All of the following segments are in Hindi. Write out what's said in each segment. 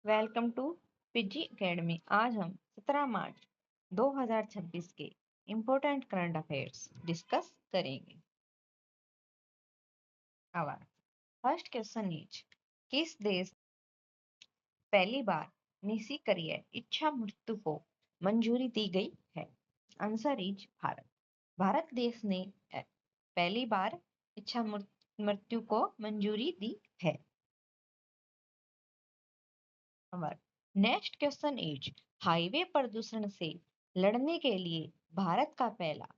Welcome to PG academy. आज हम 17 मार्च 2026 के इम्पोर्टेंट करंट अफेयर्स डिस्कस करेंगे। आवर फर्स्ट क्वेश्चन इज, किस देश पहली बार निसी करियर इच्छा मृत्यु को मंजूरी दी गई है? Answer is Bharat. भारत देश ने पहली बार इच्छा मृत्यु को मंजूरी दी है। हमारा नेक्स्ट क्वेश्चन इज, हाईवे प्रदूषण से लड़ने के लिए भारत का पहला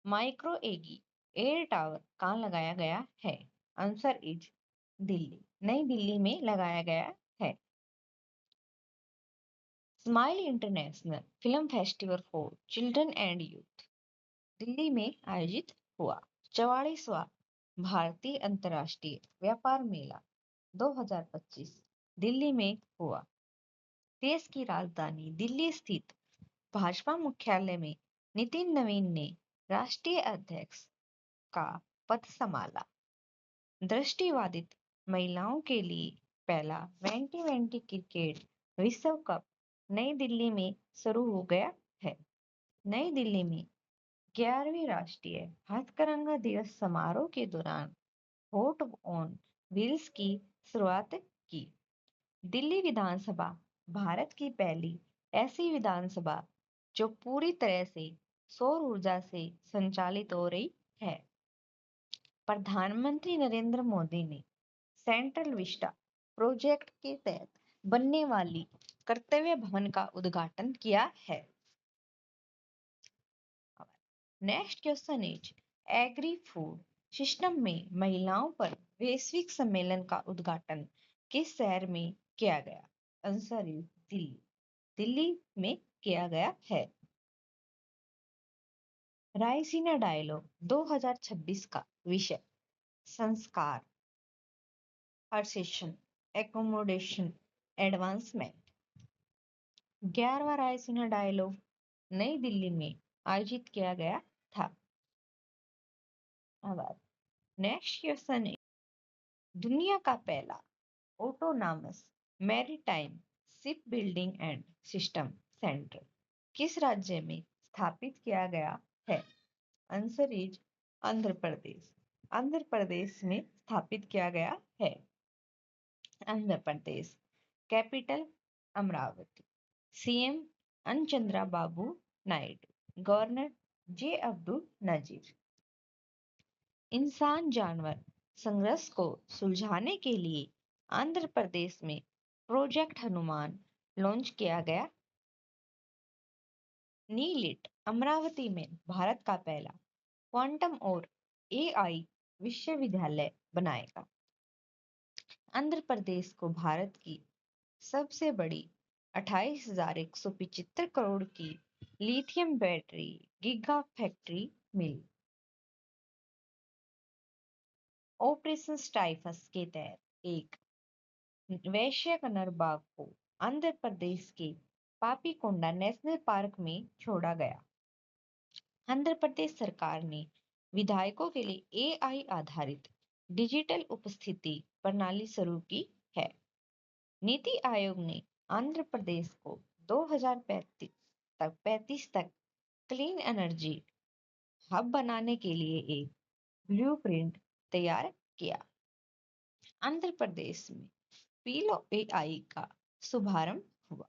माइक्रो एगी एयर टावर कहाँ लगाया गया है? आंसर इज दिल्ली, नई दिल्ली में लगाया गया है। Smile international film festival for children and youth Delhi में आयोजित हुआ। 44वां भारतीय अंतर्राष्ट्रीय व्यापार मेला 2025 दिल्ली में हुआ। देश की राजधानी दिल्ली स्थित भाजपा मुख्यालय में नितिन नवीन ने राष्ट्रीय अध्यक्ष का पद संभाला। दृष्टिबाधित महिलाओं के लिए पहला T20 क्रिकेट विश्व कप नई दिल्ली में शुरू हो गया है। नई दिल्ली में 11वीं राष्ट्रीय हथकरघा दिवस समारोह के दौरान होट ऑन व्हील्स की शुरुआत की। दिल्ली विधानसभा भारत की पहली ऐसी विधानसभा जो पूरी तरह से सौर ऊर्जा से संचालित हो रही है। प्रधानमंत्री नरेंद्र मोदी ने सेंट्रल विस्टा प्रोजेक्ट के तहत बनने वाली कर्तव्य भवन का उद्घाटन किया है। Next question is, agri food system में महिलाओं पर वैश्विक सम्मेलन का उद्घाटन किस शहर में किया गया? आंसर इज दिल्ली, दिल्ली में किया गया है। रायसीना डायलॉग 2026 का विषय संस्कार, हर्षेशन, एकोमोडेशन, एडवांसमेंट। 11वां रायसीना डायलॉग नई दिल्ली में आयोजित किया गया था। अब नेक्स्ट क्वेश्चन है, दुनिया का पहला autonomous maritime ship building and system centre किस राज्य में स्थापित किया गया है? आंसर इज आंध्र प्रदेश, आंध्र प्रदेश में स्थापित किया गया है। आंध्र प्रदेश कैपिटल अमरावती। सीएम चंद्रा बाबू नायडू, गवर्नर जे अब्दुल नजीर। इंसान जानवर संघर्ष को सुलझाने के लिए आंध्र प्रदेश में प्रोजेक्ट हनुमान लॉन्च किया गया। नीलिट अमरावती में भारत का पहला क्वांटम और एआई विश्वविद्यालय बनाएगा। आंध्र प्रदेश को भारत की सबसे बड़ी 28,175 करोड़ की लिथियम बैटरी गीगा फैक्ट्री मिली। ऑपरेशन स्टाइफस के तहत एक वैश्य नरबाग को आंध्र प्रदेश के पापीकोंडा नेशनल पार्क में छोड़ा गया। आंध्र प्रदेश सरकार ने विधायकों के लिए एआई आधारित डिजिटल उपस्थिति प्रणाली शुरू की है। नीति आयोग ने आंध्र प्रदेश को 2035 तक क्लीन एनर्जी हब बनाने के लिए एक ब्लूप्रिंट तैयार किया। आंध्र प्रदेश में पीलो एआई का शुभारंभ हुआ।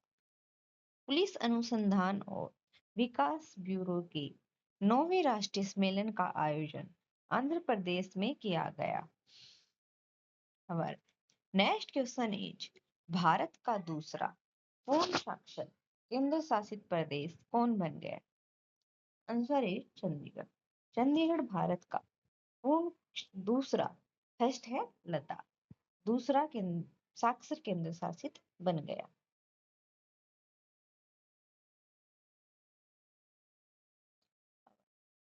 पुलिस अनुसंधान और विकास ब्यूरो के 9वें राष्ट्रीय सम्मेलन का आयोजन आंध्र प्रदेश में किया गया। हमारा नेक्स्ट क्वेश्चन इज, भारत का दूसरा पूर्ण साक्षर केंद्र शासित प्रदेश कौन बन गया? आंसर इज चंडीगढ़, चंडीगढ़ भारत का पूर्ण दूसरा, फर्स्ट है लद्दाख, दूसरा साक्षर केंद्र शासित बन गया।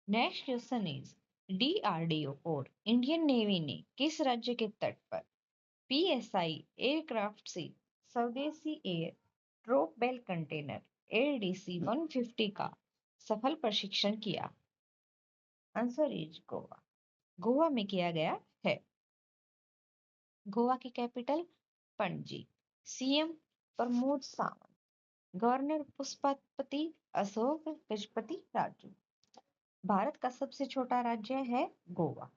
नेक्स्ट क्वेश्चन इज, डीआरडीओ और इंडियन नेवी ने किस राज्य के तट पर पीएसआई एयरक्राफ्ट से स्वदेशी air droppable container ADC 150 का सफल प्रशिक्षण किया? आंसर इज गोवा, गोवा में किया गया है। गोवा की capital Panaji. CM Pramod Sawant, governor Pushpapati Ashok Gajapati Raju. Bharat का सबसे छोटा राज्य है गोवा।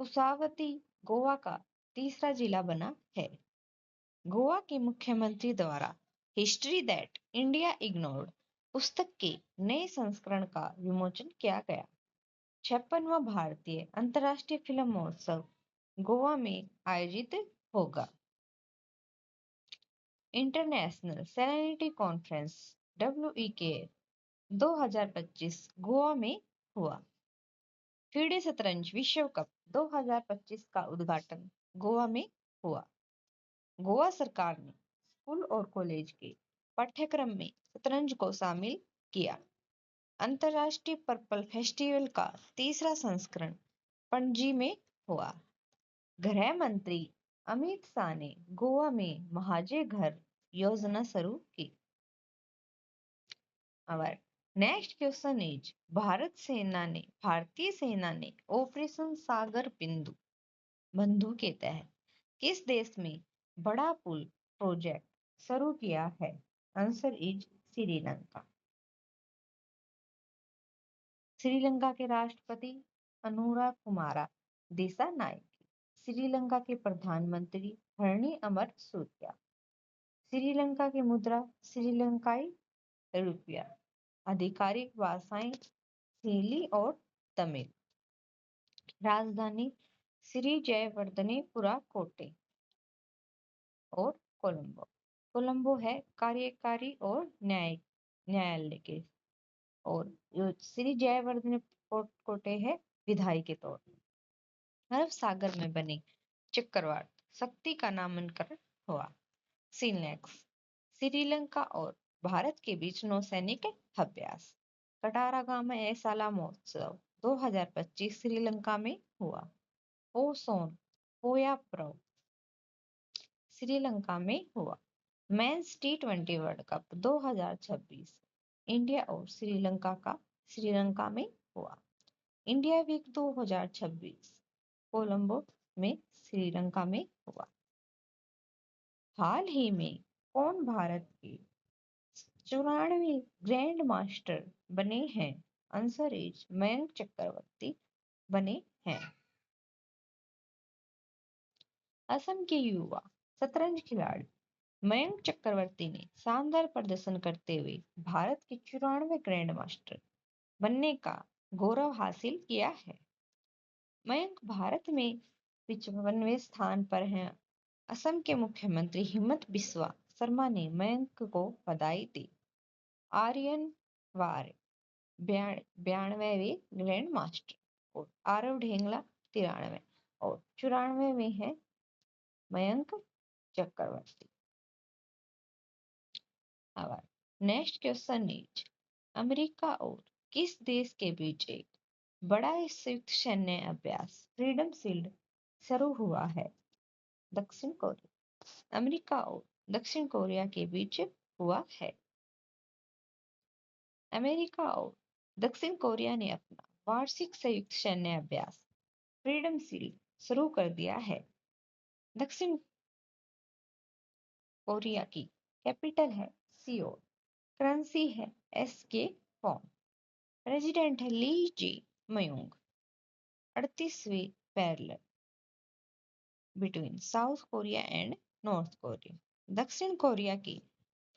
कुसावती गोवा का तीसरा जिला बना है। गोवा के मुख्यमंत्री द्वारा हिस्ट्री दैट इंडिया इग्नोर्ड पुस्तक के नए संस्करण का विमोचन किया गया। 56वां भारतीय अंतर्राष्ट्रीय फिल्म महोत्सव गोवा में आयोजित होगा। International serenity conference WEK 2025 Goa में हुआ। फीडे शतरंज विश्व कप 2025 का उद्घाटन गोवा में हुआ। गोवा सरकार ने स्कूल और कॉलेज के पाठ्यक्रम में शतरंज को शामिल किया। अंतर्राष्ट्रीय पर्पल फेस्टिवल का तीसरा संस्करण पणजी में हुआ। गृह मंत्री अमित शाह ने गोवा में महाजे घर योजना शुरू की। Our next question is भारतीय सेना ने ऑपरेशन सागर बंधु के तहत किस देश में बड़ा पुल प्रोजेक्ट शुरू किया है? Answer is Sri Lanka. श्रीलंका के राष्ट्रपति अनुरा कुमारा दिसानायके, श्रीलंका के प्रधानमंत्री हरणी अमर सूर्या, श्रीलंका की मुद्रा श्रीलंकाई रुपया, आधिकारिक भाषाएं सिंहली और तमिल, राजधानी श्री जयवर्धनेपुरा कोटे और कोलंबो है कार्यकारी और न्यायालय के, और जो श्री जयवर्धन कोटे है विधायी के तौर पर। अरब सागर में बने चक्रवात शक्ति का नामांकन हुआ। सीनेक्स श्रीलंका और भारत के बीच नौसैनिक अभ्यास। कटारागामा एसाला महोत्सव 2025 श्रीलंका में हुआ। ओसोन पोया प्रो श्रीलंका में हुआ। Mains T20 world cup 2026 India और श्रीलंका में हुआ। इंडिया वीक 2026 कोलंबो में श्रीलंका में हुआ। हाल ही में कौन भारत के 94वें ग्रैंड मास्टर बने हैं? आंसर इज मयंक चक्रवर्ती बने हैं। असम के युवा शतरंज खिलाड़ी मयंक चक्रवर्ती ने शानदार प्रदर्शन करते हुए भारत के 94वें ग्रैंड मास्टर बनने का गौरव हासिल किया है। मयंक भारत में 55वें स्थान पर हैं। असम के मुख्यमंत्री हिमंत बिस्वा शर्मा ने मयंक को बधाई दी। आर्यन वार 92वें ग्रैंड मास्टर और आरव ढेंगला 93 और 94 में है मयंक चक्रवर्ती। अब नेक्स्ट क्वेश्चन इज अमेरिका और किस देश के बीच एक बड़ा संयुक्त सैन्य अभ्यास फ्रीडम शील्ड शुरू हुआ है? दक्षिण कोरिया। अमेरिका और दक्षिण कोरिया के बीच हुआ है। अमेरिका और दक्षिण कोरिया ने अपना वार्षिक संयुक्त सैन्य अभ्यास फ्रीडम शील्ड शुरू कर दिया है। दक्षिण कोरिया की कैपिटल है सियोल, करेंसी है SK फॉर्म, प्रेसिडेंट है ली जी मयूंग। 38वीं parallel between South Korea and North Korea. दक्षिण कोरिया के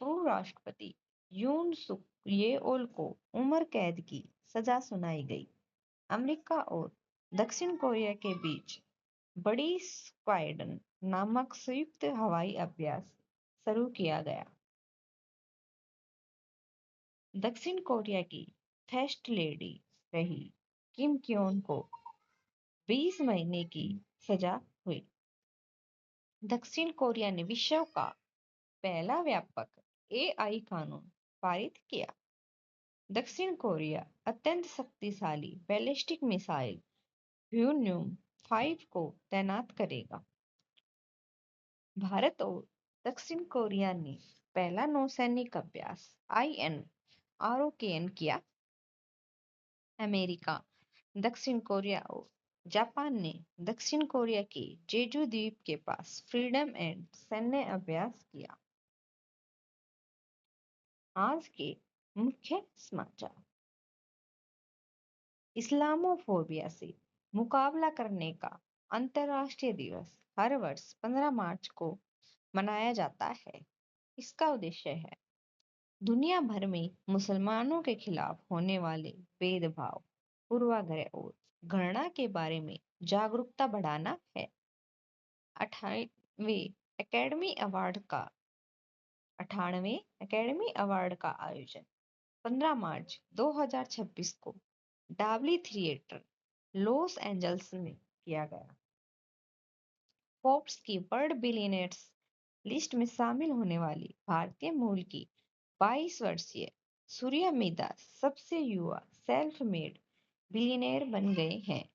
पूर्व राष्ट्रपति यून सुक येओल को उम्र कैद की सजा सुनाई गई। अमेरिका और दक्षिण कोरिया के बीच बड़ी स्क्वाड्रन नामक संयुक्त हवाई अभ्यास शुरू किया गया। दक्षिण कोरिया की फर्स्ट लेडी रही किम क्योन को 20 महीने की सजा हुई। दक्षिण कोरिया ने विश्व का पहला व्यापक AI कानून पारित किया। दक्षिण कोरिया अत्यंत शक्तिशाली बैलिस्टिक मिसाइल ह्यून्यूम 5 को तैनात करेगा। भारत और दक्षिण कोरिया ने पहला नौसैनिक अभ्यास INROKN किया। अमेरिका, दक्षिण कोरिया और जापान ने दक्षिण कोरिया के जेजू द्वीप के पास फ्रीडम एंड सैन्य अभ्यास किया। आज के मुख्य समाचार। इस्लामोफोबिया से मुकाबला करने का अंतर्राष्ट्रीय दिवस हर वर्ष 15 मार्च को मनाया जाता है। इसका उद्देश्य है दुनिया भर में मुसलमानों के खिलाफ होने वाले भेदभाव, पूर्वाग्रह और घृणा के बारे में जागरूकता बढ़ाना है। 98वें एकेडमी अवार्ड का 98वें एकेडमी अवार्ड का आयोजन 15 मार्च 2026 को डाबली थिएटर, लॉस एंजल्स में किया गया। फोर्ब्स की वर्ल्ड बिलियनर्स लिस्ट में शामिल होने वाली भारतीय मूल की 22 वर्षीय सूर्या मिधा सबसे युवा सेल्फ मेड बिलियनर बन गए हैं।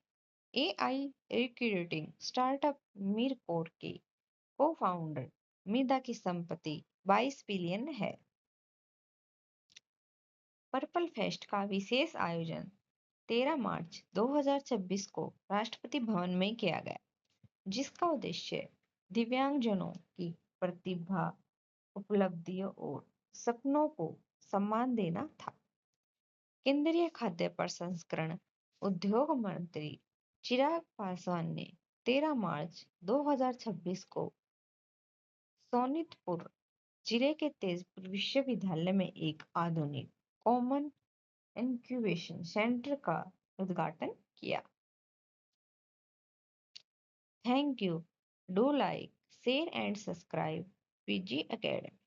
एआई रिक्रूटिंग स्टार्टअप मीरकोर के को फाउंडर मिधा की संपत्ति 22 बिलियन है। पर्पल फेस्ट का विशेष आयोजन 13 मार्च 2026 को राष्ट्रपति भवन में किया गया, जिसका उद्देश्य दिव्यांगजनों की प्रतिभा, उपलब्धियों और सपनों को सम्मान देना था। केंद्रीय खाद्य प्रसंस्करण उद्योग मंत्री चिराग पासवान ने 13 मार्च 2026 को सोनितपुर जिले के तेजपुर विश्वविद्यालय में एक आधुनिक कॉमन इंक्यूबेशन सेंटर का उद्घाटन किया। Thank you. Do like, share and subscribe PG academy.